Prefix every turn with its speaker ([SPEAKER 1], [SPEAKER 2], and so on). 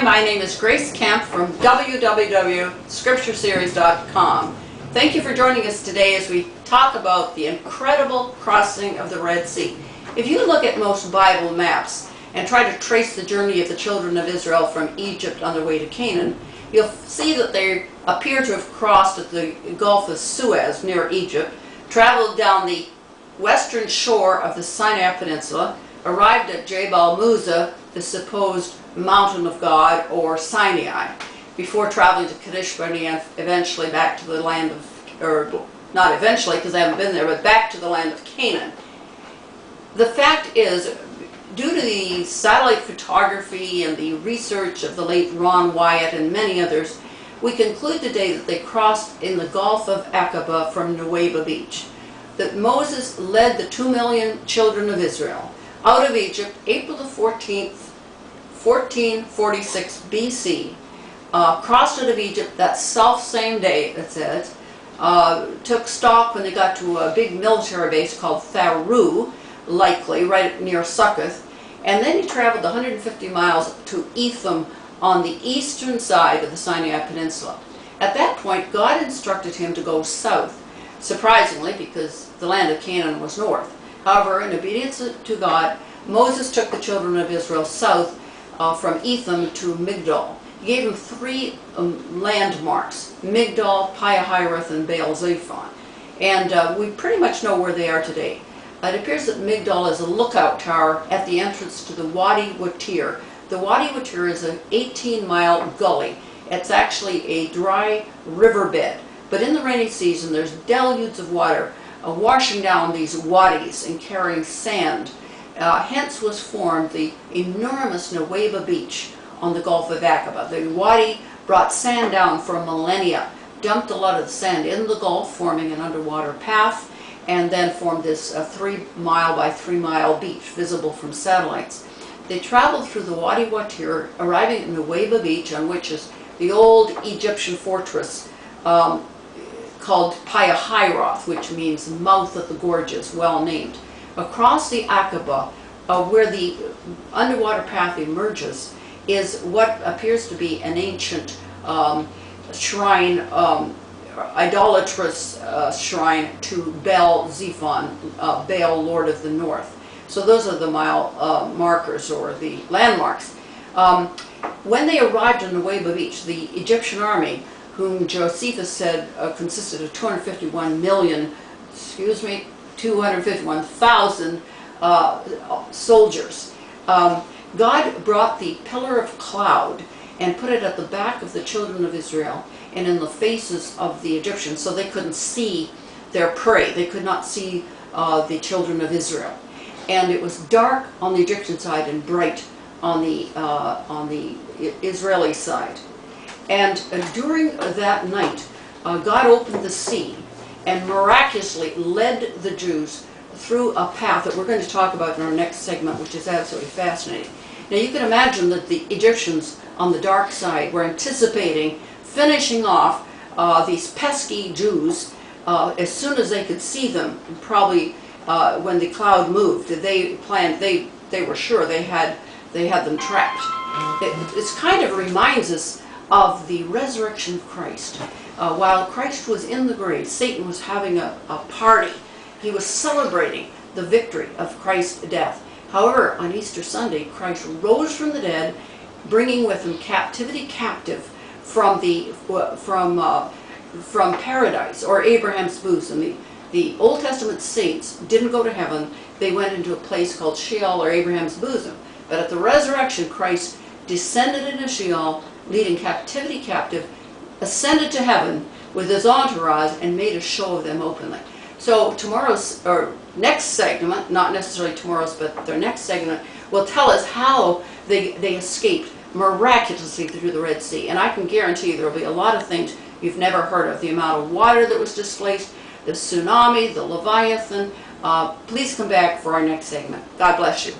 [SPEAKER 1] Hi, my name is Grace Kemp from www.scriptureseries.com. Thank you for joining us today as we talk about the incredible crossing of the Red Sea. If you look at most Bible maps and try to trace the journey of the children of Israel from Egypt on their way to Canaan, you'll see that they appear to have crossed at the Gulf of Suez near Egypt, traveled down the western shore of the Sinai Peninsula, arrived at Jabal Musa, the supposed mountain of God, or Sinai, before traveling to Kadesh Barnea and eventually back to the land of, or not eventually because I haven't been there, but back to the land of Canaan. The fact is, due to the satellite photography and the research of the late Ron Wyatt and many others, we conclude today that they crossed in the Gulf of Aqaba from Nuweiba Beach. That Moses led the 2 million children of Israel out of Egypt April the 14th, 1446 BC, crossed out of Egypt that self-same day, it says, took stock when they got to a big military base called Tharu, likely, right near Succoth, and then he traveled 150 miles to Etham on the eastern side of the Sinai Peninsula. At that point, God instructed him to go south, surprisingly, because the land of Canaan was north. However, in obedience to God, Moses took the children of Israel south from Etham to Migdol. He gave them three landmarks: Migdol, Pi-hahiroth, and Baal-zephon. And we pretty much know where they are today. It appears that Migdol is a lookout tower at the entrance to the Wadi Watir. The Wadi Watir is an 18-mile gully. It's actually a dry riverbed, but in the rainy season there's deluges of water washing down these wadis and carrying sand. Hence was formed the enormous Nuweiba Beach on the Gulf of Aqaba. The wadi brought sand down for millennia, dumped a lot of the sand in the Gulf, forming an underwater path, and then formed this 3-mile by 3-mile beach visible from satellites. They traveled through the Wadi Watir, arriving at Nuweiba Beach, on which is the old Egyptian fortress called Pi-hahiroth, which means mouth of the gorges, well named. Across the Aqaba, where the underwater path emerges, is what appears to be an ancient shrine, idolatrous shrine to Baal-zephon, Baal, Lord of the North. So those are the mile markers, or the landmarks. When they arrived on Nuweiba Beach, the Egyptian army, whom Josephus said consisted of 251,000 soldiers. God brought the pillar of cloud and put it at the back of the children of Israel and in the faces of the Egyptians, so they couldn't see their prey. They could not see the children of Israel. And it was dark on the Egyptian side and bright on the Israeli side. And during that night, God opened the sea and miraculously led the Jews through a path that we're going to talk about in our next segment, which is absolutely fascinating. Now you can imagine that the Egyptians on the dark side were anticipating finishing off these pesky Jews as soon as they could see them, probably when the cloud moved. They planned, they were sure they had them trapped. This kind of reminds us of the resurrection of Christ. While Christ was in the grave, Satan was having a party. He was celebrating the victory of Christ's death. However, on Easter Sunday, Christ rose from the dead, bringing with him captivity captive from paradise, or Abraham's bosom. The Old Testament saints didn't go to heaven. They went into a place called Sheol, or Abraham's bosom. But at the resurrection, Christ descended into Sheol, leading captivity captive, ascended to heaven with his entourage, and made a show of them openly. So tomorrow's, or next segment, not necessarily tomorrow's, but their next segment, will tell us how they escaped miraculously through the Red Sea. And I can guarantee you there will be a lot of things you've never heard of. The amount of water that was displaced, the tsunami, the Leviathan. Please come back for our next segment. God bless you.